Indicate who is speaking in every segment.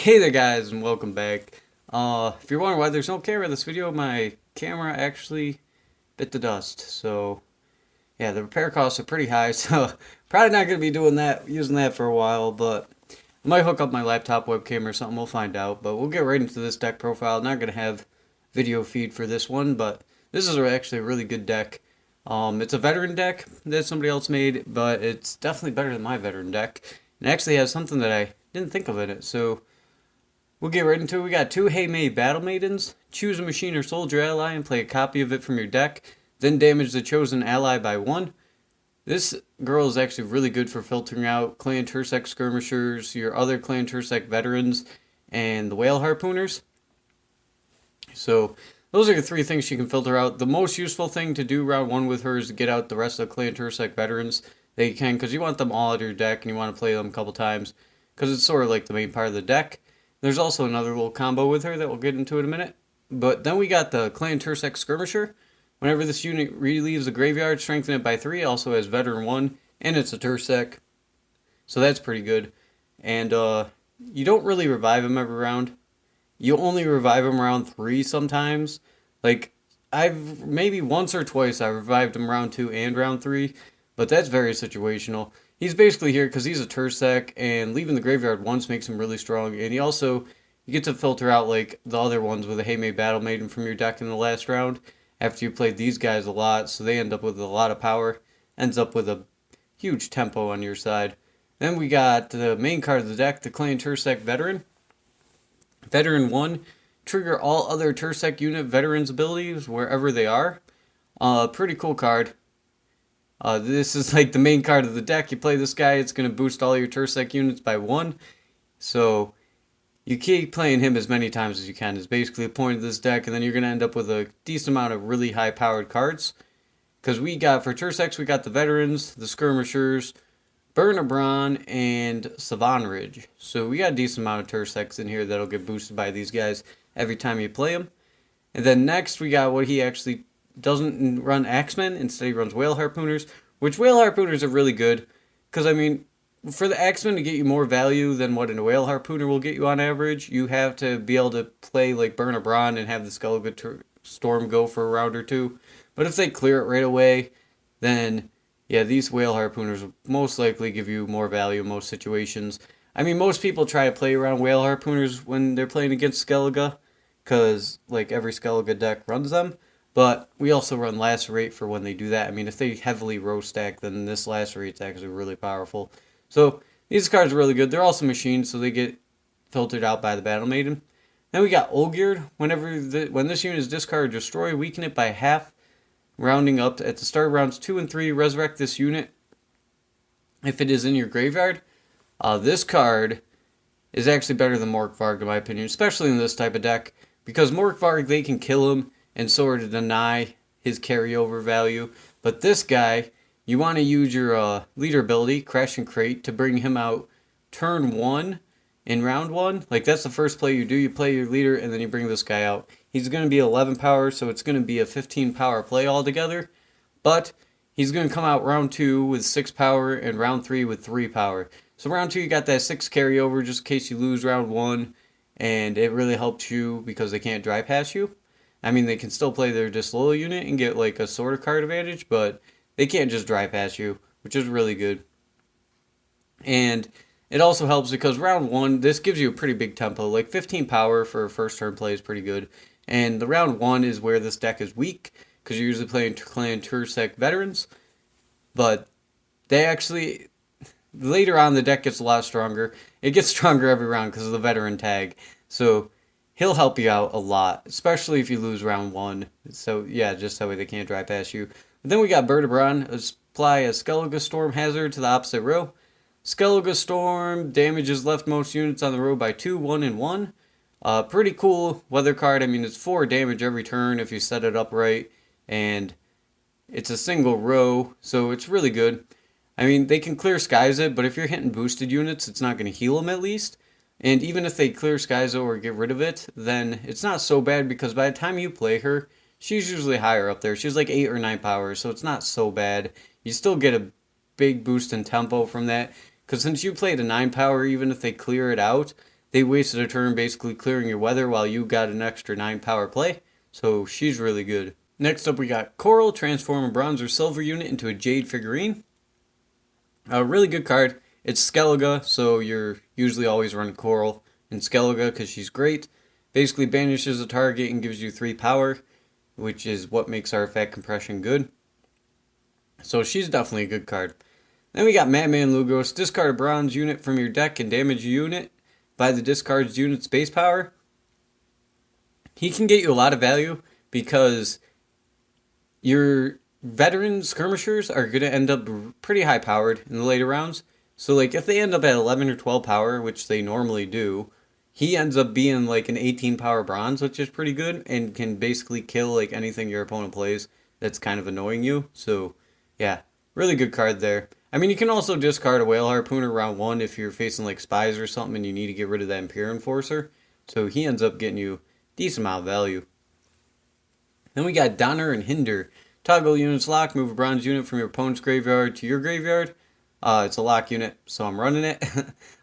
Speaker 1: Hey there guys and welcome back. If you're wondering why there's no camera in this video, my camera actually bit the dust. So yeah, the repair costs are pretty high, so probably not going to be using that for a while, but I might hook up my laptop webcam or something, we'll find out. But we'll get right into this deck profile. Not going to have video feed for this one, but this is actually a really good deck. It's a veteran deck that somebody else made, but it's definitely better than my veteran deck. It actually has something that I didn't think of in it, so we'll get right into it. We got two Hey Battle Maidens. Choose a machine or soldier ally and play a copy of it from your deck. Then damage the chosen ally by 1. This girl is actually really good for filtering out Clan Tursek skirmishers, your other Clan Tursek veterans, and the whale harpooners. So those are the three things she can filter out. The most useful thing to do round 1 with her is to get out the rest of the Clan Tursek veterans that you can, because you want them all at your deck and you want to play them a couple times, because it's sort of like the main part of the deck. There's also another little combo with her that we'll get into in a minute. But then we got the Clan Tursek Skirmisher. Whenever this unit relieves the graveyard, strengthen it by 3. Also has Veteran 1, and it's a Tursek. So that's pretty good. And you don't really revive him every round. You only revive him around 3 sometimes. Like, I've maybe once or twice I revived him round 2 and round 3. But that's very situational. He's basically here because he's a Tursek, and leaving the graveyard once makes him really strong. And you get to filter out like the other ones with a Hey Battle Maiden from your deck in the last round after you played these guys a lot, so they end up with a lot of power. Ends up with a huge tempo on your side. Then we got the main card of the deck, the Clan Tursek Veteran. Veteran 1, trigger all other Tursek unit veterans abilities wherever they are. Pretty cool card. This is like the main card of the deck. You play this guy, it's going to boost all your Tursek units by 1. So you keep playing him as many times as you can is basically the point of this deck. And then you're going to end up with a decent amount of really high powered cards. Because for Turseks, we got the Veterans, the Skirmishers, Burnabron, and Savanridge. So we got a decent amount of Turseks in here that'll get boosted by these guys every time you play them. And then next we got what he actually doesn't run Axemen, instead he runs Whale Harpooners, which Whale Harpooners are really good, because I mean, for the Axemen to get you more value than what a Whale Harpooner will get you on average, you have to be able to play like Burn a Brawn and have the Skellige Storm go for a round or two. But if they clear it right away, then yeah, these Whale Harpooners will most likely give you more value in most situations. I mean, most people try to play around Whale Harpooners when they're playing against Skellige, because like every Skellige deck runs them. But we also run Lacerate for when they do that. I mean, if they heavily row stack, then this Lacerate's actually really powerful. So these cards are really good. They're also machines, so they get filtered out by the Battle Maiden. Then we got Olgierd. When this unit is discarded or destroyed, weaken it by half, rounding up at the start of rounds 2 and 3. Resurrect this unit if it is in your graveyard. This card is actually better than Morkvarg in my opinion, especially in this type of deck, because Morkvarg, they can kill him and sort of deny his carryover value. But this guy, you want to use your leader ability, Crash and Crate, to bring him out turn 1 in round 1. Like, that's the first play you do. You play your leader, and then you bring this guy out. He's going to be 11 power, so it's going to be a 15 power play altogether. But he's going to come out round 2 with 6 power, and round 3 with 3 power. So round 2, you got that 6 carryover just in case you lose round 1. And it really helps you because they can't dry pass you. I mean, they can still play their Disloyal unit and get like a sort of card advantage, but they can't just dry pass you, which is really good. And it also helps because round 1, this gives you a pretty big tempo. Like 15 power for a first turn play is pretty good. And the round 1 is where this deck is weak, because you're usually playing Clan Tursek veterans. But they actually, later on the deck gets a lot stronger. It gets stronger every round because of the veteran tag. So he'll help you out a lot, especially if you lose round 1. So yeah, just that way they can't dry past you. But then we got Burnabron. Apply a Skellige Storm hazard to the opposite row. Skellige Storm damages leftmost units on the row by 2, 1, and 1. Pretty cool weather card. I mean, it's 4 damage every turn if you set it up right. And it's a single row, so it's really good. I mean, they can clear skies it, but if you're hitting boosted units, it's not going to heal them at least. And even if they clear Skyzo or get rid of it, then it's not so bad, because by the time you play her, she's usually higher up there. She's like 8 or 9 power, so it's not so bad. You still get a big boost in tempo from that, because since you played a 9 power, even if they clear it out, they wasted a turn basically clearing your weather while you got an extra 9 power play. So she's really good. Next up we got Coral, transform a bronze or silver unit into a jade figurine. A really good card. It's Skellige, so you're usually always running Coral and Skellige because she's great. Basically banishes a target and gives you 3 power, which is what makes Artifact Compression good. So she's definitely a good card. Then we got Madman Lugos. Discard a bronze unit from your deck and damage a unit by the discard's unit's base power. He can get you a lot of value because your veteran skirmishers are going to end up pretty high powered in the later rounds. So like if they end up at 11 or 12 power, which they normally do, he ends up being like an 18 power bronze, which is pretty good and can basically kill like anything your opponent plays that's kind of annoying you. So yeah, really good card there. I mean, you can also discard a Whale Harpooner round 1 if you're facing like spies or something and you need to get rid of that Imperial Enforcer. So he ends up getting you a decent amount of value. Then we got Donner and Hinder. Toggle units lock, move a bronze unit from your opponent's graveyard to your graveyard. It's a lock unit, so I'm running it.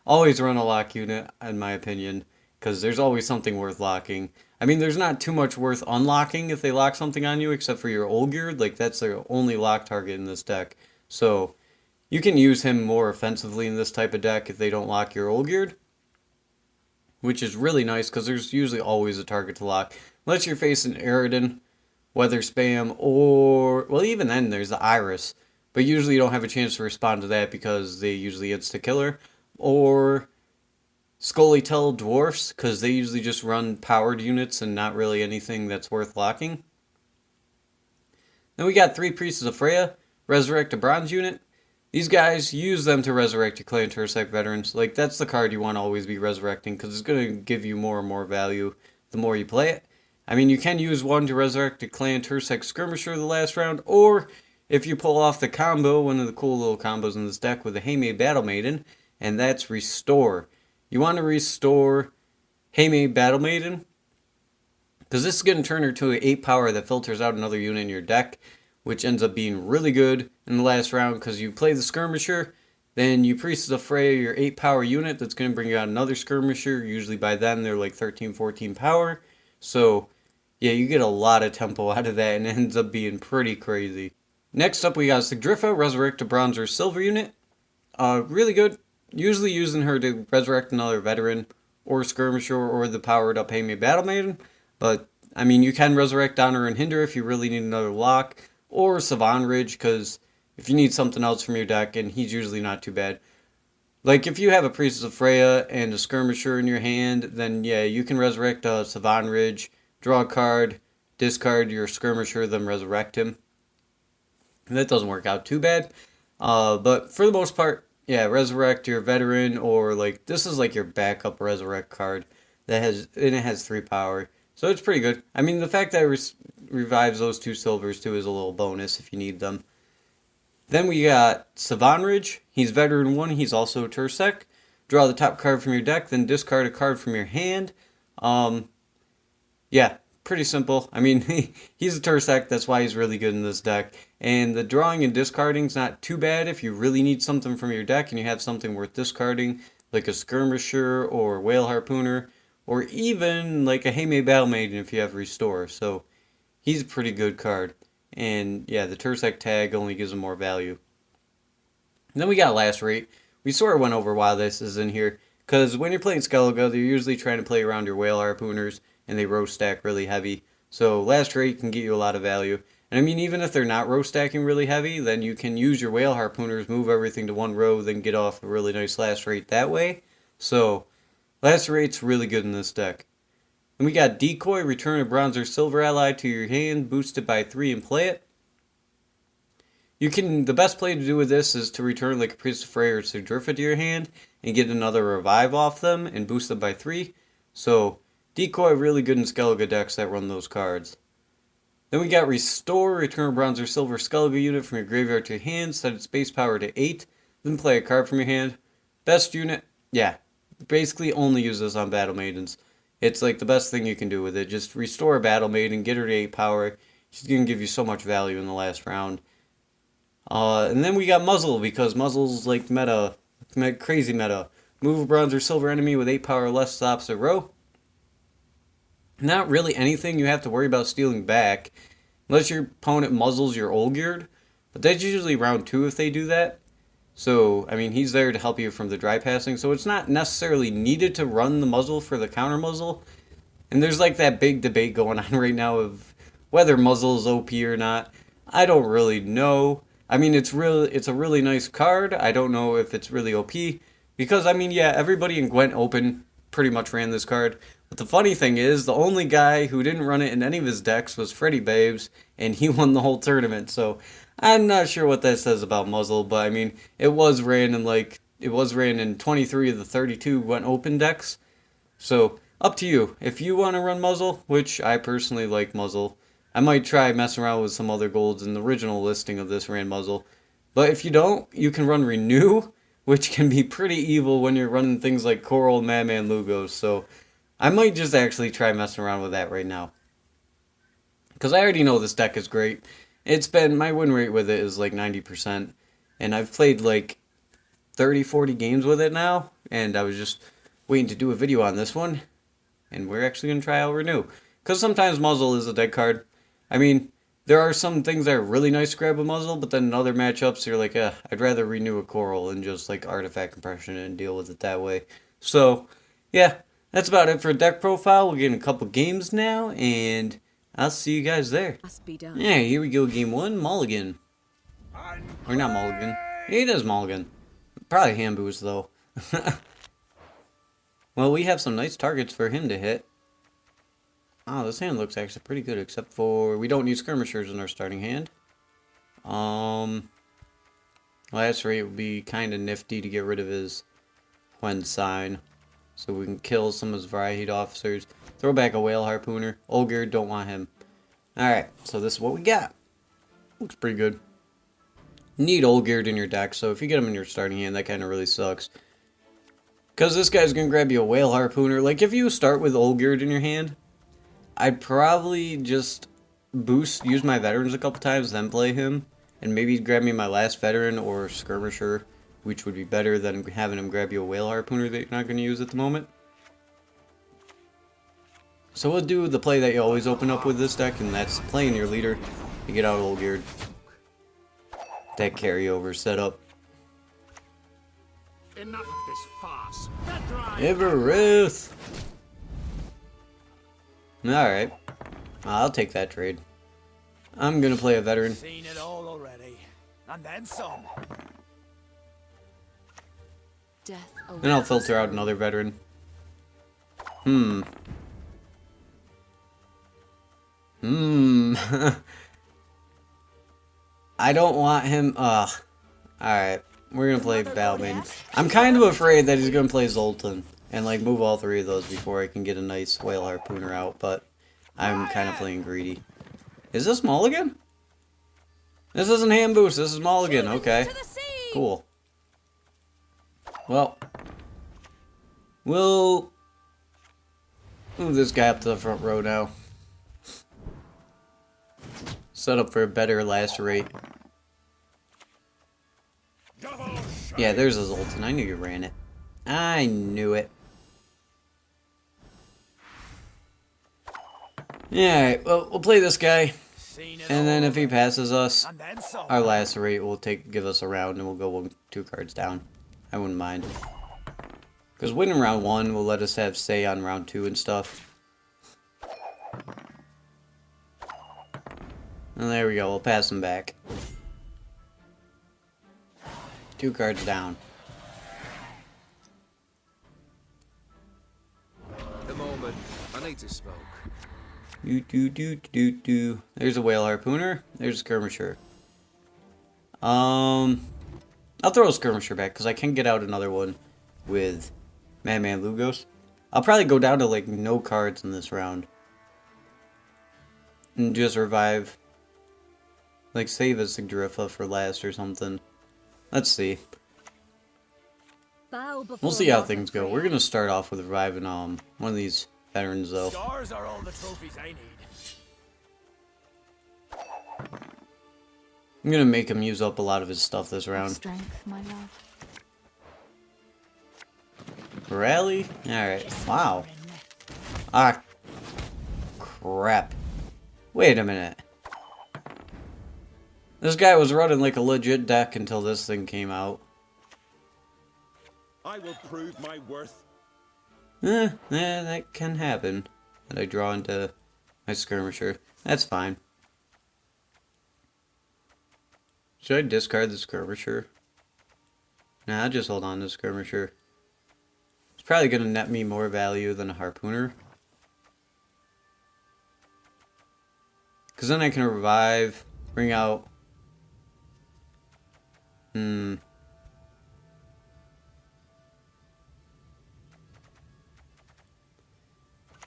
Speaker 1: Always run a lock unit, in my opinion, because there's always something worth locking. I mean, there's not too much worth unlocking if they lock something on you, except for your Olgierd. Like, that's the only lock target in this deck. So, you can use him more offensively in this type of deck if they don't lock your Olgierd, which is really nice, because there's usually always a target to lock. Unless you're facing Aridin, Weather Spam, or, well, even then, there's the Iris. But usually you don't have a chance to respond to that because they usually insta-killer. Or Scullytail Dwarfs, because they usually just run powered units and not really anything that's worth locking. Then we got 3 Priests of Freya, resurrect a bronze unit. These guys, use them to resurrect your Clay and Tursec veterans. Like, that's the card you want to always be resurrecting because it's going to give you more and more value the more you play it. I mean, you can use one to resurrect a Clay and Tursec Skirmisher the last round, or if you pull off the combo, one of the cool little combos in this deck with a Haymade Battle Maiden, and that's Restore. You want to restore Haymade Battle Maiden, because this is going to turn her to an 8 power that filters out another unit in your deck, which ends up being really good in the last round, because you play the Skirmisher, then you Priestess of Freya, your 8 power unit, that's going to bring out another Skirmisher. Usually by then they're like 13, 14 power. So, yeah, you get a lot of tempo out of that, and it ends up being pretty crazy. Next up, we got Sigdrifa, resurrect a bronze or silver unit. Really good. Usually using her to resurrect another veteran or skirmisher or the powered up Haymade Battle Maiden. But, I mean, you can resurrect Donner and Hinder if you really need another lock. Or Savan Ridge, because if you need something else from your deck, and he's usually not too bad. Like, if you have a Priestess of Freya and a skirmisher in your hand, then yeah, you can resurrect Savan Ridge, draw a card, discard your skirmisher, then resurrect him. And that doesn't work out too bad. But for the most part, yeah, resurrect your veteran, or like this is like your backup resurrect card and it has 3 power. So it's pretty good. I mean, the fact that it revives those 2 silvers too is a little bonus if you need them. Then we got Savan Ridge. He's veteran 1, he's also a Tursec. Draw the top card from your deck, then discard a card from your hand. Yeah, pretty simple. I mean, he's a Tursec, that's why he's really good in this deck. And the drawing and discarding is not too bad if you really need something from your deck and you have something worth discarding, like a Skirmisher or Whale Harpooner, or even like a Haymade Battle Maiden if you have Restore. So he's a pretty good card. And yeah, the Tursec tag only gives him more value. And then we got Lacerate. We sort of went over why this is in here, because when you're playing Skellige, they're usually trying to play around your Whale Harpooners, and they row stack really heavy. So Lacerate can get you a lot of value. And I mean, even if they're not row stacking really heavy, then you can use your Whale Harpooners, move everything to 1 row, then get off a really nice Lacerate that way. So Lacerate's really good in this deck. And we got Decoy, return a bronze or silver ally to your hand, boost it by 3 and play it. The best play to do with this is to return like a Priest of Freya or Sigdrifa to your hand and get another revive off them and boost them by 3. So Decoy really good in Skellige decks that run those cards. Then we got Restore, return a bronze or silver Skellige unit from your graveyard to your hand, set its base power to 8, then play a card from your hand. Best unit, yeah, basically only use this on Battle Maidens. It's like the best thing you can do with it. Just restore a Battle Maiden, get her to 8 power. She's going to give you so much value in the last round. And then we got Muzzle, because Muzzle's like meta, crazy meta. Move a bronze or silver enemy with 8 power or less stops a row. Not really anything you have to worry about stealing back, unless your opponent muzzles your Olgierd. But that's usually round 2 if they do that. So, I mean, he's there to help you from the dry passing, so it's not necessarily needed to run the muzzle for the counter muzzle. And there's like that big debate going on right now of whether muzzle is OP or not. I don't really know. I mean, it's a really nice card. I don't know if it's really OP. Because, I mean, yeah, everybody in Gwent Open pretty much ran this card. But the funny thing is, the only guy who didn't run it in any of his decks was Freddy Babes, and he won the whole tournament. So, I'm not sure what that says about muzzle, but I mean, it was ran in 23 of the 32 Gwent Open decks. So, up to you. If you want to run muzzle, which I personally like muzzle, I might try messing around with some other golds in the original listing of this ran muzzle. But if you don't, you can run renew, which can be pretty evil when you're running things like Coral, Madman, Lugos. So I might just actually try messing around with that right now. Because I already know this deck is great. My win rate with it is like 90%. And I've played like 30, 40 games with it now. And I was just waiting to do a video on this one. And we're actually going to try out Renew. Because sometimes Muzzle is a dead card. I mean, there are some things that are really nice to grab with Muzzle, but then in other matchups, you're like, I'd rather renew a Coral and just like artifact compression and deal with it that way. So, yeah, that's about it for deck profile. We'll get in a couple games now, and I'll see you guys there.
Speaker 2: Must be done.
Speaker 1: Yeah, here we go, game 1, Mulligan. Or not Mulligan. He does Mulligan. Probably hand boost, though. Well, we have some nice targets for him to hit. Oh, this hand looks actually pretty good, except for we don't need skirmishers in our starting hand. Last rate would be kind of nifty to get rid of his Gwent sign, so we can kill some of his varied officers. Throw back a whale harpooner. Olgierd, don't want him. Alright, so this is what we got. Looks pretty good. Need Olgierd in your deck, so if you get him in your starting hand, that kind of really sucks. Because this guy's going to grab you a whale harpooner. Like, if you start with Olgierd in your hand, I'd probably just use my veterans a couple times, then play him. And maybe grab me my last veteran or skirmisher, which would be better than having him grab you a whale harpooner that you're not going to use at the moment. So we'll do the play that you always open up with this deck, and that's playing your leader to get out Olgierd. That carryover setup.
Speaker 3: Enough of this farce.
Speaker 1: Everest! Alright. I'll take that trade. I'm gonna play a veteran.
Speaker 3: Seen it all already. And then some.
Speaker 2: Death
Speaker 1: Then I'll filter out another veteran. I don't want him. Alright. We're gonna play Balmain. I'm kind of afraid that he's gonna play Zoltan and like move all three of those before I can get a nice whale harpooner out, but I'm kind of playing greedy. Is this Mulligan? This isn't hand boost, this is Mulligan, okay. Cool. Well, we'll move this guy up to the front row now. Set up for a better last rate. Yeah, there's a Zoltan. I knew you ran it. I knew it. Alright, well, we'll play this guy. And then if he passes us, our last rate will give us a round and we'll go 2 cards down. I wouldn't mind. Because winning round 1 will let us have say on round 2 and stuff. And there we go, we'll pass him back. 2 cards down.
Speaker 4: The moment I need to smoke.
Speaker 1: There's a whale harpooner. There's a skirmisher. I'll throw a skirmisher back because I can get out another one with Madman Lugos. I'll probably go down to like no cards in this round. And just revive. Like save a Sigdrifa for last or something. Let's see. We'll see how things go. We're gonna start off with reviving one of these veterans though.
Speaker 3: Scars are all the trophies I need.
Speaker 1: I'm gonna make him use up a lot of his stuff this round.
Speaker 2: Strength, my love.
Speaker 1: Rally? Alright. Wow. Ah. Crap. Wait a minute. This guy was running like a legit deck until this thing came out.
Speaker 2: I will prove my worth.
Speaker 1: That can happen. And I draw into my skirmisher. That's fine. Should I discard the skirmisher? Nah, I'll just hold on to the skirmisher. It's probably going to net me more value than a harpooner. Because then I can revive, bring out...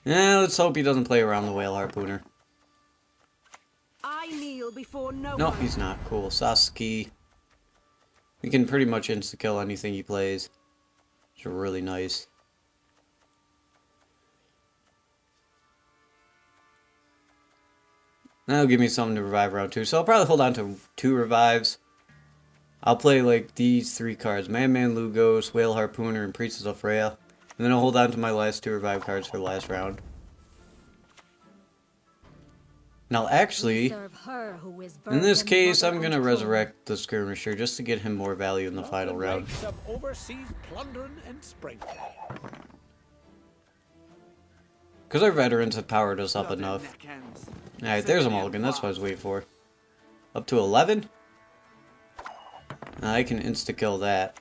Speaker 1: Yeah, let's hope he doesn't play around the whale harpooner.
Speaker 5: I kneel before no
Speaker 1: No,
Speaker 5: one.
Speaker 1: he's not. Cool. Sasuke. We can pretty much insta-kill anything he plays. Which is really nice. That'll give me something to revive round 2. So I'll probably hold on to 2 revives. I'll play like these 3 cards. Man, Lugos, Whale Harpooner, and Priestess of Freya. And then I'll hold on to my last 2 revive cards for the last round. Now actually, in this case, I'm going to resurrect the Skirmisher just to get him more value in the final round.
Speaker 3: Some overseas plundering and sprinkling.
Speaker 1: Because our veterans have powered us up enough. Alright, there's a mulligan. That's what I was waiting for. Up to 11? I can insta-kill that.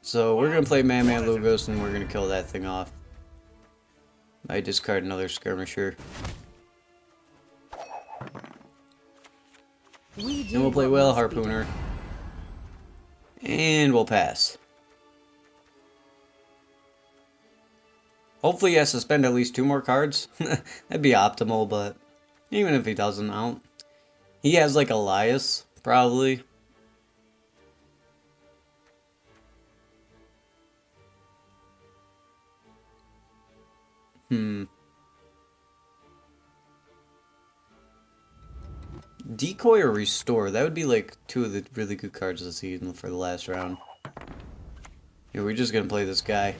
Speaker 1: So we're going to play Man Lugos and we're going to kill that thing off. I discard another Skirmisher. And we'll play Whale Harpooner. And we'll pass. Hopefully he has to spend at least 2 more cards. That'd be optimal, but even if he doesn't, I don't... He has like Elias, probably. Decoy or Restore, that would be like 2 of the really good cards this season for the last round. Yeah, we're just gonna play this guy.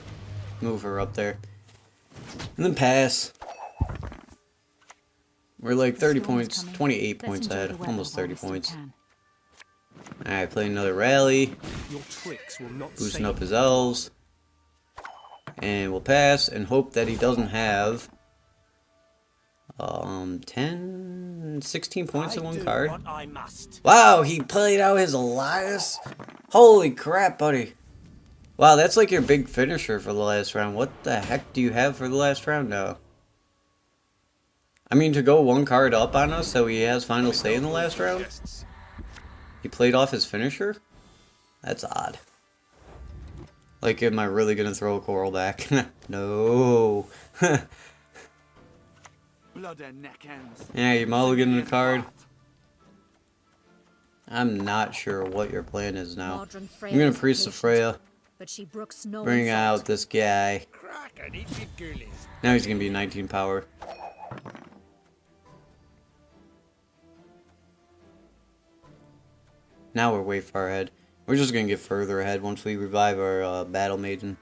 Speaker 1: Move her up there. And then pass. We're like 30 points, 28 points ahead, almost 30 points. Alright, play another rally.
Speaker 3: Your tricks will not
Speaker 1: Boosting
Speaker 3: save
Speaker 1: up his elves. And we'll pass and hope that he doesn't have 10, 16 points in one card.
Speaker 3: what I must.
Speaker 1: Wow, he played out his Elias? Holy crap, buddy. Wow, that's like your big finisher for the last round. What the heck do you have for the last round now? I mean, to go 1 card up on us so he has final say in the last round? He played off his finisher? That's odd. Like, am I really gonna throw a coral back? No.
Speaker 3: Blood and neck ends.
Speaker 1: Yeah, you mulligan a card. I'm not sure what your plan is now. I'm gonna Priest of Freya.
Speaker 5: But she brooks no
Speaker 1: Bring
Speaker 5: insult.
Speaker 1: out this guy.
Speaker 3: Crack and eat your ghoulies.
Speaker 1: Now he's gonna be 19 power. Now we're way far ahead. We're just gonna get further ahead once we revive our Battle Maiden.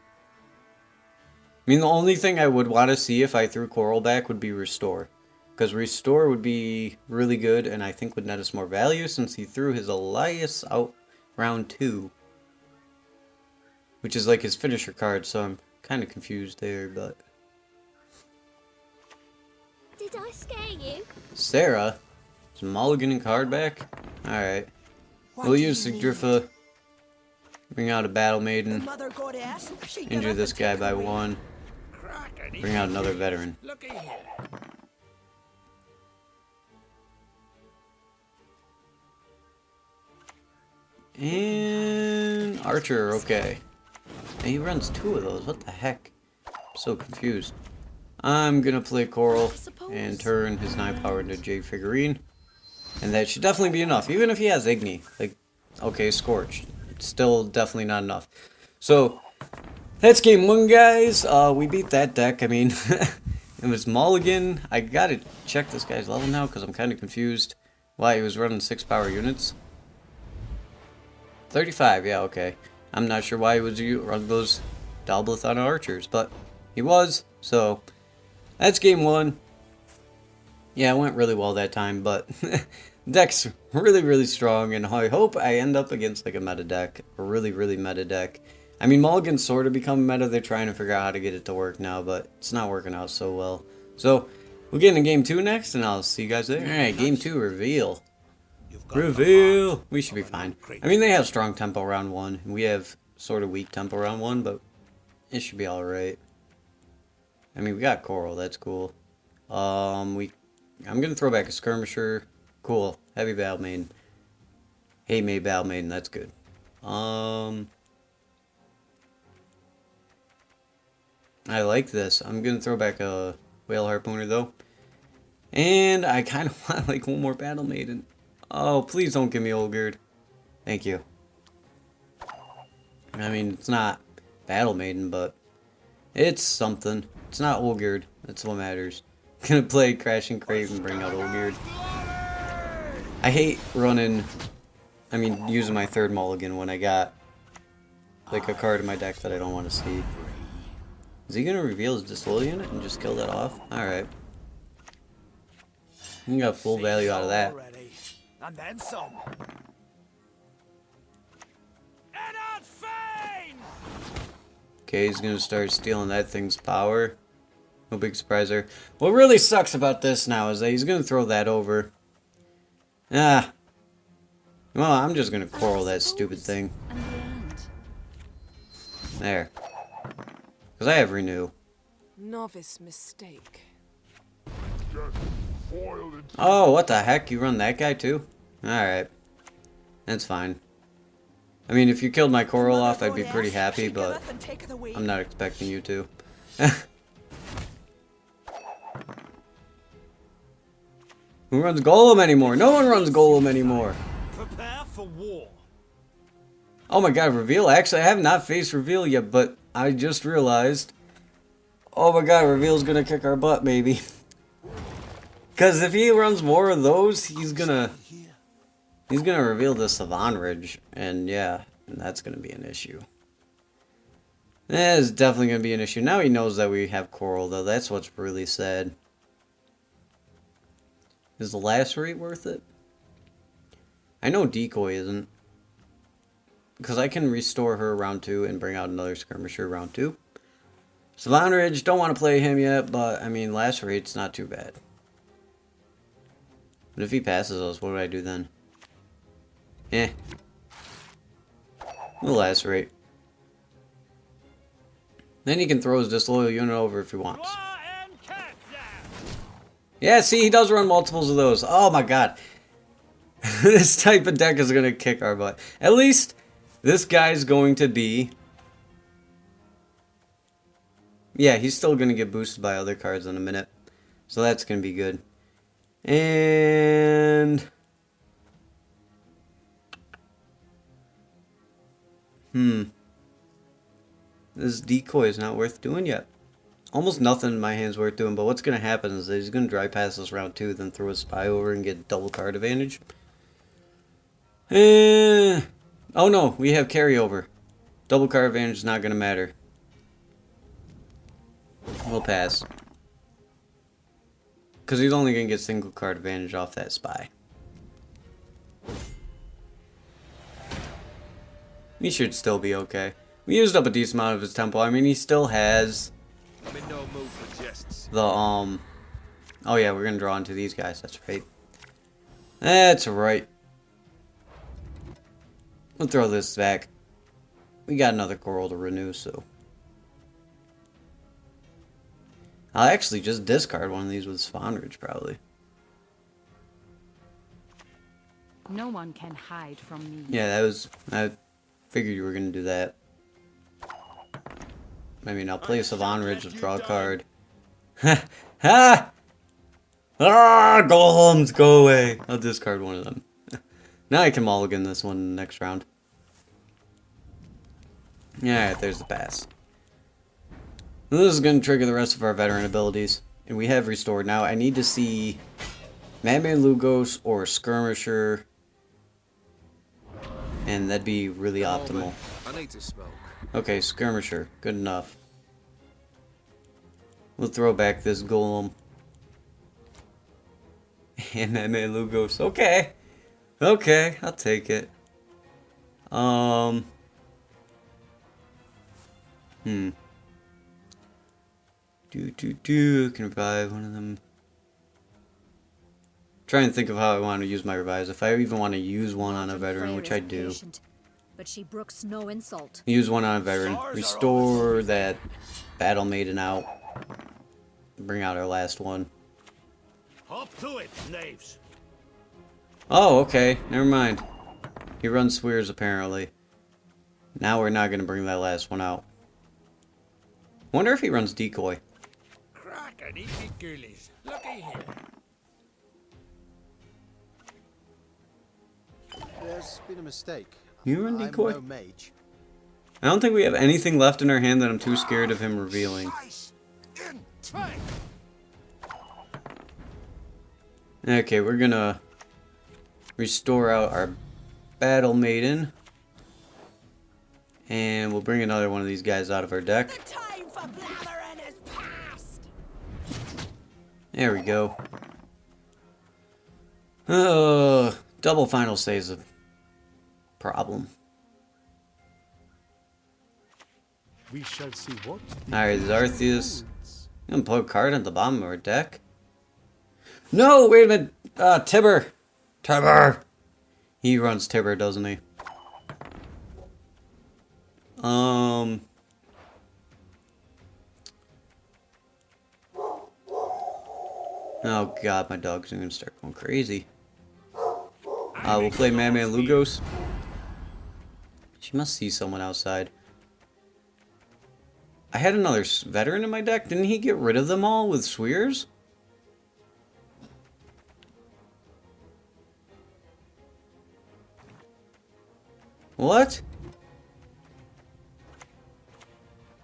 Speaker 1: I mean, the only thing I would want to see if I threw Coral back would be Restore. Because Restore would be really good and I think would net us more value since he threw his Elias out round 2. Which is like his finisher card, so I'm kind of confused there, but...
Speaker 6: Did I scare you?
Speaker 1: Sarah? Is Mulligan and card back? Alright. We'll use Sigdrifa. Bring out a Battle Maiden.
Speaker 5: Mother goddess, she
Speaker 1: Injure this guy by 1.
Speaker 3: Crack and eat
Speaker 1: Bring out another veteran.
Speaker 3: Looky here.
Speaker 1: And Archer, okay. And he runs 2 of those. What the heck? I'm so confused. I'm gonna play Coral and turn his 9 power into Jade Figurine. And that should definitely be enough. Even if he has Igni. Like, okay, Scorched. It's still definitely not enough. So, that's game 1, guys. We beat that deck. I mean, it was Mulligan. I gotta check this guy's level now because I'm kind of confused why he was running 6 power units. 35, yeah, okay. I'm not sure why he was running those Dalblith on archers, but he was, so that's game 1. Yeah, it went really well that time, but deck's really strong, and I hope I end up against like a meta deck, a really meta deck. I mean, Mulligan's sort of become meta. They're trying to figure out how to get it to work now, but it's not working out so well. So we'll get into game 2 next, and I'll see you guys there. All right, game 2 reveal. Reveal. We should be fine. I mean, they have strong tempo round 1, and we have sort of weak tempo round 1, but it should be all right. I mean, we got Coral. That's cool. I'm gonna throw back a skirmisher. Cool. Heavy battle maiden. Hey, May battle maiden. That's good. I like this. I'm gonna throw back a whale harpooner though, and I kind of want like one more battle maiden. Oh, please don't give me Olgerd. Thank you. I mean, it's not battle maiden, but it's something. It's not Olgerd. That's what matters. Gonna play Crashing Crave and bring out Olgerd. I hate using my 3rd mulligan when I got like a card in my deck that I don't want to see. Is he gonna reveal his Disloyal unit and just kill that off? Alright. You got full value out of that.
Speaker 3: Already. And then some. Eddard Fane!
Speaker 1: Okay, he's gonna start stealing that thing's power. No big surprise there. What really sucks about this now is that he's gonna throw that over. Well, I'm just gonna coral that stupid thing. There. Because I have renew.
Speaker 7: Novice mistake.
Speaker 1: Oh, what the heck? You run that guy too? Alright. That's fine. I mean, if you killed my coral off, I'd be pretty happy, but I'm not expecting you to. Who runs Golem anymore? No one runs Golem anymore.
Speaker 3: Prepare for war.
Speaker 1: Oh my god, reveal. Actually, I have not faced reveal yet, but I just realized. Oh my god, reveal's gonna kick our butt, maybe. Because if he runs more of those, he's gonna reveal the Savonridge, and yeah, and that's gonna be an issue. That is definitely gonna be an issue. Now he knows that we have Coral, though. That's what's really sad. Is the Lacerate worth it? I know Decoy isn't. Because I can restore her round 2 and bring out another Skirmisher round 2. Savonridge, don't want to play him yet, but I mean, Lacerate's not too bad. But if he passes us, what do I do then? We'll Lacerate. Then he can throw his Disloyal unit over if he wants. Yeah, see, he does run multiples of those. Oh my god. This type of deck is going to kick our butt. At least, this guy's going to be... Yeah, he's still going to get boosted by other cards in a minute. So that's going to be good. And... This Decoy is not worth doing yet. Almost nothing in my hand's worth doing, but what's going to happen is that he's going to dry pass us round 2, then throw a spy over and get double card advantage. Oh no, we have carryover. Double card advantage is not going to matter. We'll pass. Because he's only going to get single card advantage off that spy. He should still be okay. We used up a decent amount of his tempo. I mean, he still has...
Speaker 4: I'm in no mood for jests.
Speaker 1: the, Oh yeah, we're going to draw into these guys. That's right. That's right. We'll throw this back. We got another coral to renew, so... I'll actually just discard one of these with Svanridge, probably.
Speaker 8: No one can hide from me.
Speaker 1: Yeah, that was... I figured you were going to do that. I mean, I'll play Savonridge to draw a card. Ha! Ha! Ah! Golems, go away! I'll discard one of them. Now I can mulligan this one in the next round. Alright, there's the pass. This is going to trigger the rest of our veteran abilities. And we have restored. Now, I need to see Madman Lugos or Skirmisher. And that'd be really optimal.
Speaker 4: I need to smoke.
Speaker 1: Okay, skirmisher. Good enough. We'll throw back this golem. And that man Lugos. Okay. Okay, I'll take it. Can revive one of them. Try and think of how I want to use my revives. If I even want to use one on a veteran, which I do.
Speaker 5: But she brooks no insult.
Speaker 1: Use one on a veteran. Restore that battle maiden out. Bring out our last one.
Speaker 3: Hop to it, knaves.
Speaker 1: Oh, okay. Never mind. He runs swears apparently. Now we're not going to bring that last one out. Wonder if he runs decoy.
Speaker 4: Crack and eat me girlies. Looky here.
Speaker 9: There's been a mistake.
Speaker 1: You run decoy?
Speaker 9: I'm no mage.
Speaker 1: I don't think we have anything left in our hand that I'm too scared of him revealing. Okay, we're gonna restore out our battle maiden. And we'll bring another one of these guys out of our deck.
Speaker 5: The time for blathering is past.
Speaker 1: There we go. Double final saves a problem.
Speaker 9: We shall see what.
Speaker 1: Alright, Zartheus. You gonna put a card at the bottom of our deck? No, wait a minute. Tibber. Tibber. He runs Tibber, doesn't he? Oh god, my dog's gonna start going crazy. We'll play Madman Lugos. She must see someone outside. I had another veteran in my deck. Didn't he get rid of them all with Swears? What?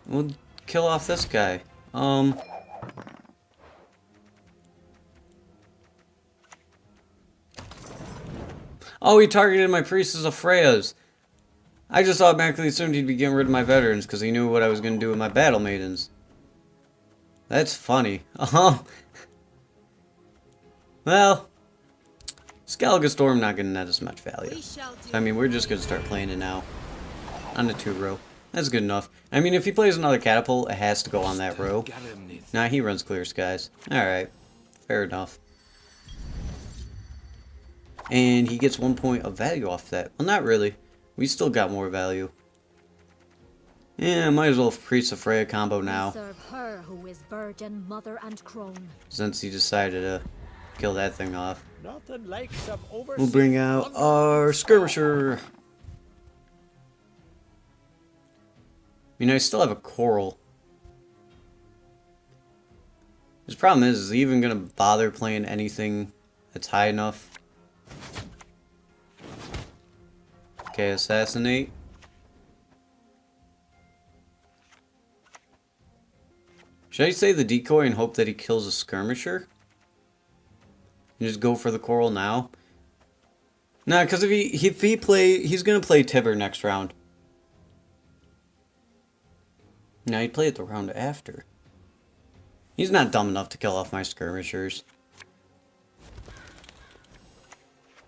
Speaker 1: We'll kill off this guy. Oh, he targeted my priestess of Freya's. I just automatically assumed he'd be getting rid of my veterans because he knew what I was going to do with my battle maidens. That's funny. Well, Skellige Storm not going to net us much value. So, I mean, we're just going to start playing it now. On the 2-row. That's good enough. I mean, if he plays another catapult, it has to go on that row. Nah, he runs Clear Skies. Alright. Fair enough. And he gets 1 point of value off that. Well, not really. We still got more value. Yeah, might as well Priest of Freya combo now.
Speaker 5: Serve her who is virgin, mother, and crone.
Speaker 1: Since he decided to kill that thing off.
Speaker 3: Nothing like some overseas.
Speaker 1: We'll bring out our Skirmisher. I mean, I still have a coral. His problem is he even gonna bother playing anything that's high enough? Okay, assassinate. Should I say the decoy and hope that he kills a skirmisher? And just go for the coral now? Nah, because if he play, he's gonna play Tibber next round. Now he'd play it the round after. He's not dumb enough to kill off my skirmishers.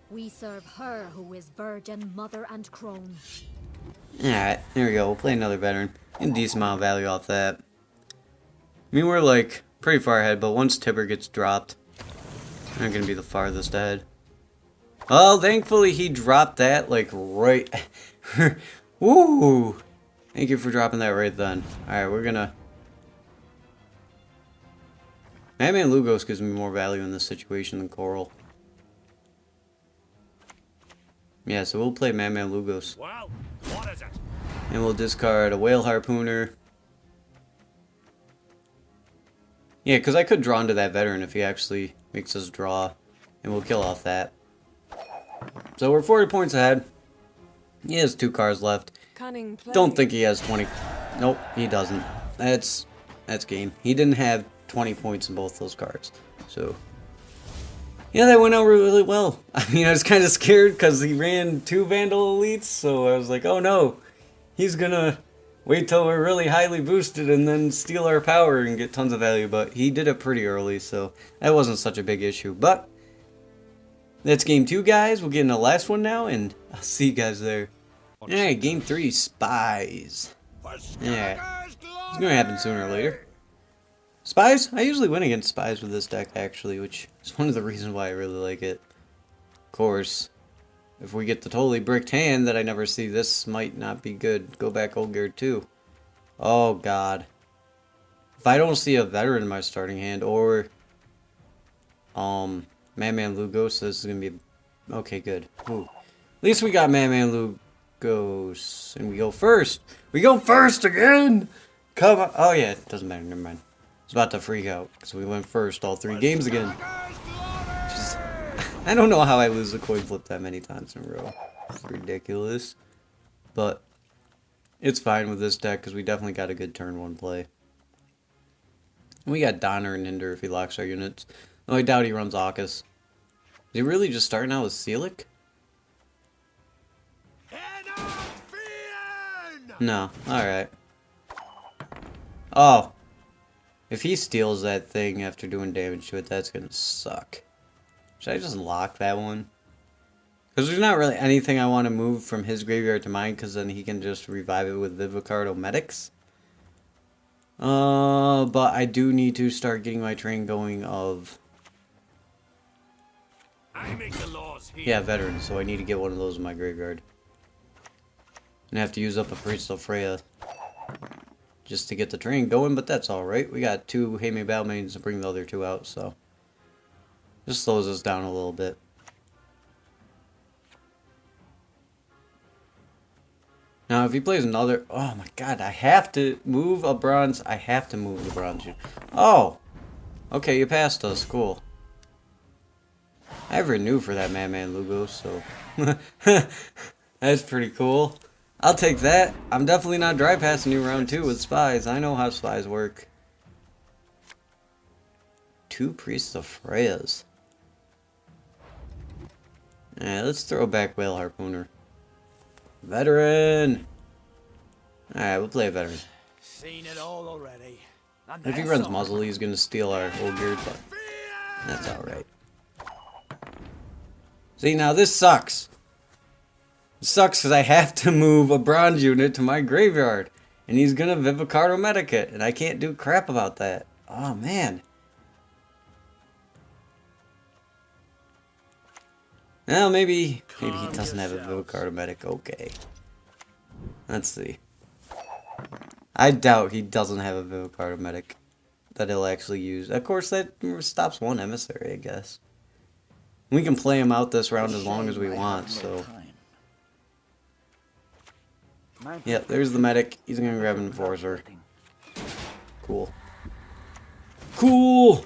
Speaker 5: We serve her who is virgin, mother, and crone.
Speaker 1: Alright, there we go. We'll play another veteran. Get a decent amount of value off that. I mean, we're like pretty far ahead, but once Tibber gets dropped, I'm gonna be the farthest ahead. Well, thankfully he dropped that like right. Woo! Thank you for dropping that right then. Alright, we're gonna. Madman Lugos gives me more value in this situation than Coral. Yeah, so we'll play Madman Lugos.
Speaker 3: Well, what is it?
Speaker 1: And we'll discard a Whale Harpooner. Yeah, because I could draw into that veteran if he actually makes us draw. And we'll kill off that. So we're 40 points ahead. He has 2 cards left.
Speaker 7: Cunning play.
Speaker 1: Don't think he has 20. Nope, he doesn't. That's game. He didn't have 20 points in both those cards. So, yeah, that went out really well. I mean, I was kind of scared because he ran 2 Vandal Elites. So I was like, oh no, he's gonna wait till we're really highly boosted and then steal our power and get tons of value. But he did it pretty early, so that wasn't such a big issue. But that's game 2, guys. We'll get in the last one now, and I'll see you guys there. Alright, game 3, Spies. Yeah, it's going to happen sooner or later. Spies? I usually win against Spies with this deck, actually, which is one of the reasons why I really like it. Of course, if we get the totally bricked hand that I never see, this might not be good. Go back Old Gear 2. Oh, God. If I don't see a veteran in my starting hand, or Madman Lugos, this is going to be... Okay, good. Ooh. At least we got Madman Lugos, and we go first. We go first again! Come on. Oh, yeah, it doesn't matter. Never mind. I was about to freak out, because we went first all 3 games again. Just, I don't know how I lose the coin flip that many times in a row. It's ridiculous. But it's fine with this deck, because we definitely got a good turn 1 play. We got Donner and Hinder if he locks our units. Though I doubt he runs Arcus. Is he really just starting out with Seelic? No. Alright. Oh. If he steals that thing after doing damage to it, that's gonna suck. Should I just lock that one? Because there's not really anything I want to move from his graveyard to mine, because then he can just revive it with Vivicardo Medics. But I do need to start getting my train going of...
Speaker 3: I make the laws here.
Speaker 1: Yeah, veterans, so I need to get one of those in my graveyard. And I have to use up a Priest of Freya just to get the train going, but that's alright. We got 2 Hayme Balmains to bring the other 2 out, so... Just slows us down a little bit. Now, if he plays another... Oh my god, I have to move a bronze... I have to move the bronze. Oh! Okay, you passed us. Cool. I have renew for that Madman Lugos, so... That's pretty cool. I'll take that. I'm definitely not dry passing you round 2 with Spies. I know how Spies work. 2 Priests of Freyas. Alright, let's throw back Whale Harpooner. Veteran! Alright, we'll play a veteran.
Speaker 3: Seen it all already.
Speaker 1: If he runs Muzzle, he's gonna steal our Old Gear, but that's alright. See, now this sucks. It sucks because I have to move a bronze unit to my graveyard. And he's gonna Vivicardo Medic it, and I can't do crap about that. Oh, man. Well, maybe he doesn't have a Vivicardo Medic. Okay. Let's see. I doubt he doesn't have a Vivicardo Medic that he'll actually use. Of course, that stops one emissary, I guess. We can play him out this round as long as we want, so... Yeah, there's the medic. He's gonna grab an enforcer. Cool. Cool!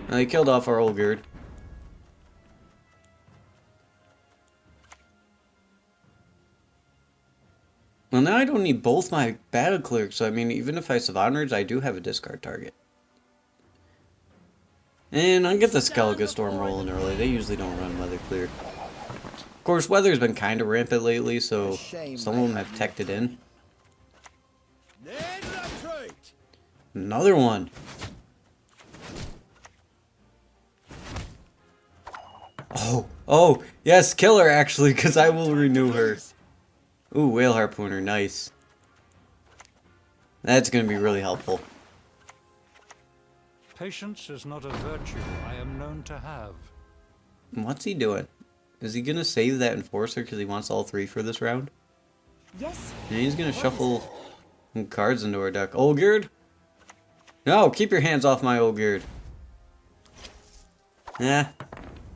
Speaker 1: Now, he killed off our old Gerd. Well, now I don't need both my battle clerics, so I mean, even if I Savonards, I do have a discard target. And I'll get the Skellige Storm rolling early. They usually don't run weather clear. Of course, weather's been kind of rampant lately, so some of them have teched it in. Another one. Oh, yes, kill her actually, because I will renew her. Ooh, Whale Harpooner, nice. That's going to be really helpful.
Speaker 10: Patience is not a virtue I am known to have.
Speaker 1: What's he doing? Is he going to save that Enforcer because he wants all 3 for this round?
Speaker 5: Yes.
Speaker 1: And he's going to shuffle some cards into our deck. Olgerd? No, keep your hands off my Olgerd. Yeah,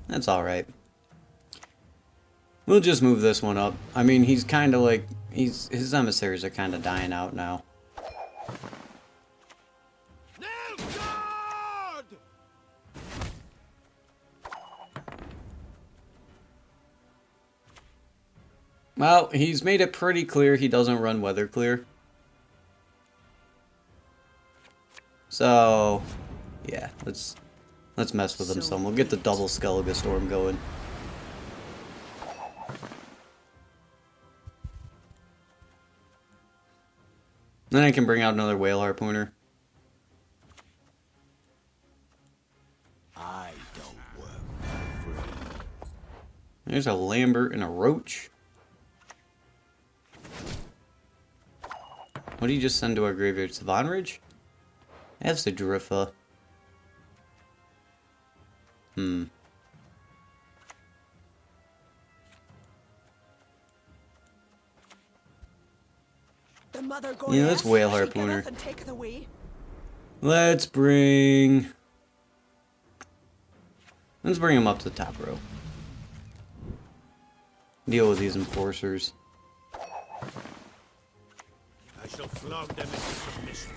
Speaker 1: that's alright. We'll just move this one up. I mean, he's kind of like... his emissaries are kind of dying out now. Well, he's made it pretty clear he doesn't run weather clear. So, yeah, let's mess with him some. We'll get the double Skellige Storm going. Then I can bring out another whale harpooner.
Speaker 3: I don't work for free.
Speaker 1: There's a Lambert and a Roach. What did you just send to our graveyard? Savonridge? That's the Driffa.
Speaker 7: The mother
Speaker 1: Yeah, that's whale
Speaker 7: she
Speaker 1: harpooner.
Speaker 7: giveth and taketh away.
Speaker 1: Let's bring him up to the top row. Deal with these enforcers.
Speaker 4: I shall flog them into submission.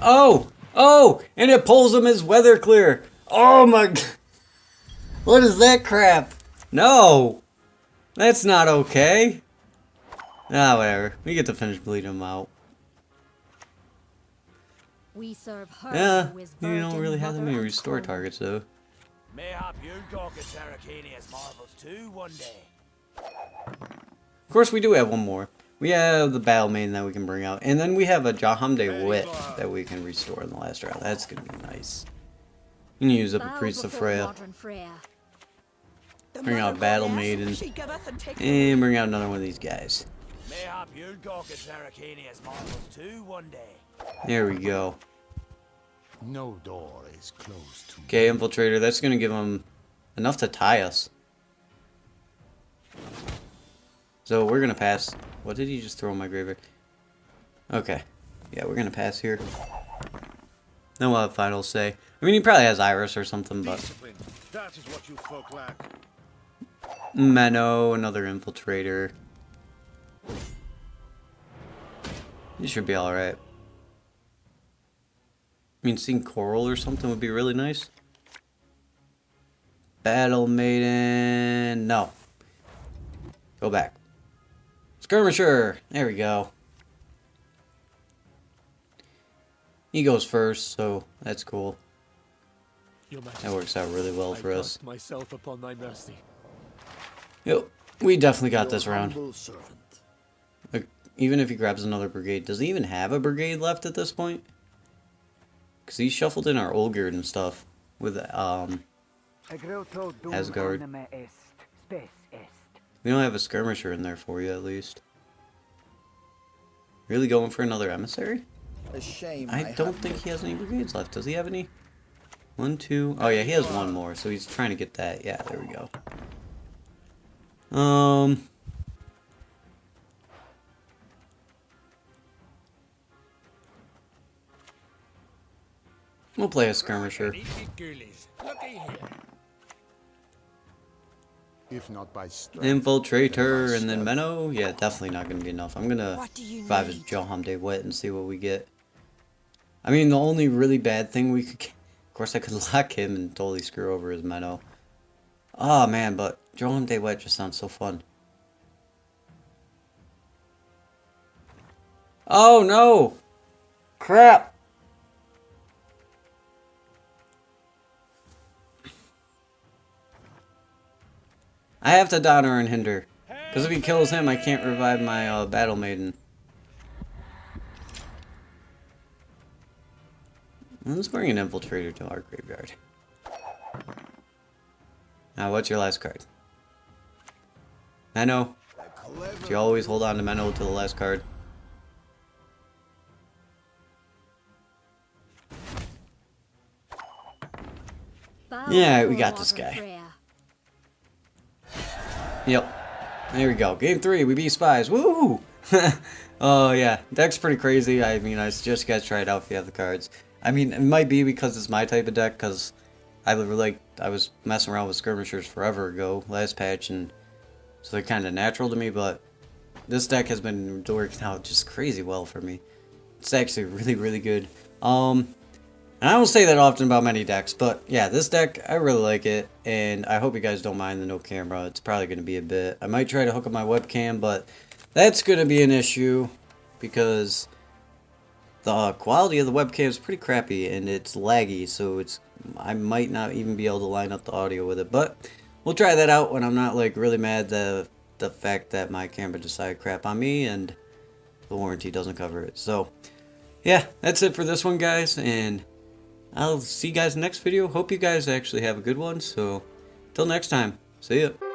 Speaker 1: Oh! Oh! And it pulls him as weather clear. Oh my god. What is that crap? No! That's not okay. Ah, whatever. We get to finish bleeding him out.
Speaker 5: We serve her
Speaker 1: Yeah,
Speaker 5: who is
Speaker 1: you
Speaker 5: virgin,
Speaker 1: don't really have that
Speaker 5: mother,
Speaker 1: many
Speaker 5: and
Speaker 1: restore
Speaker 5: crown.
Speaker 1: targets though.
Speaker 3: Mayhap you'll gawk at Arcania's marvels too one day.
Speaker 1: Of course, we do have one more. We have the Battle Maiden that we can bring out. And then we have a Jahamde Wit that we can restore in the last round. That's going to be nice. You can use up a
Speaker 5: Bow
Speaker 1: Priest of
Speaker 5: before
Speaker 1: Freya.
Speaker 5: modern Freya.
Speaker 7: The
Speaker 1: Bring out
Speaker 7: mother
Speaker 1: Battle
Speaker 7: goddess,
Speaker 1: Maiden.
Speaker 7: she giveth and taketh
Speaker 1: And bring out another one of these guys.
Speaker 3: Mayhap you'll gawk at Arcania's marvels too one day.
Speaker 1: There we go.
Speaker 9: No door is closed to
Speaker 1: Okay, Infiltrator. That's going to give him enough to tie us. So we're going to pass. What did he just throw in my graveyard? Okay. Yeah, we're going to pass here. Then we'll have final say. I mean, he probably has Iris or something, but...
Speaker 4: Discipline. That is what you folk lack.
Speaker 1: Menno, another Infiltrator. He should be alright. I mean, seeing Coral or something would be really nice. Battle Maiden. No. Go back. Skirmisher. There we go. He goes first, so that's cool. That works out really well for us.
Speaker 3: Myself upon thy mercy.
Speaker 1: Yep. We definitely got this round.
Speaker 3: Humble servant.
Speaker 1: Like, even if he grabs another brigade. Does he even have a brigade left at this point? Because he shuffled in our Olgerd and stuff. With, Asgard. We don't have a skirmisher in there for you, at least. Really going for another emissary?
Speaker 3: A shame.
Speaker 1: I don't think he has any brigades left. Does he have any? 1, 2. Oh yeah, he has one more, so he's trying to get that. Yeah, there we go. We'll play a skirmisher.
Speaker 4: Looky here.
Speaker 9: if not by strength.
Speaker 1: Infiltrator and then Menno. Yeah, definitely not gonna be enough. I'm gonna
Speaker 7: What do you
Speaker 1: revive his
Speaker 7: need?
Speaker 1: Jahamde Wet and see what we get. I mean, the only really bad thing we could get, of course, I could lock him and totally screw over his Menno. Oh man, but Jahamde Wet just sounds so fun. Oh no! Crap! I have to Donner and Hinder. Because if he kills him, I can't revive my Battle Maiden. Let's bring an Infiltrator to our graveyard. Now, what's your last card? Menno. Do you always hold on to Menno to the last card?
Speaker 5: Bow
Speaker 1: Yeah, we
Speaker 5: before
Speaker 1: got this
Speaker 5: modern
Speaker 1: guy.
Speaker 5: Freya.
Speaker 1: Yep. There we go. Game 3, we beat Spies. Woo! Oh, yeah. Deck's pretty crazy. I mean, I suggest you guys try it out if you have the cards. I mean, it might be because it's my type of deck, because I was messing around with skirmishers forever ago, last patch, and so they're kind of natural to me, but this deck has been working out just crazy well for me. It's actually really, really good. And I don't say that often about many decks, but yeah, this deck, I really like it, and I hope you guys don't mind the no camera. It's probably going to be a bit. I might try to hook up my webcam, but that's going to be an issue, because the quality of the webcam is pretty crappy, and it's laggy, so I might not even be able to line up the audio with it, but we'll try that out when I'm not, like, really mad the fact that my camera decided crap on me, and the warranty doesn't cover it. So yeah, that's it for this one, guys, and I'll see you guys next video. Hope you guys actually have a good one. So till next time, see ya.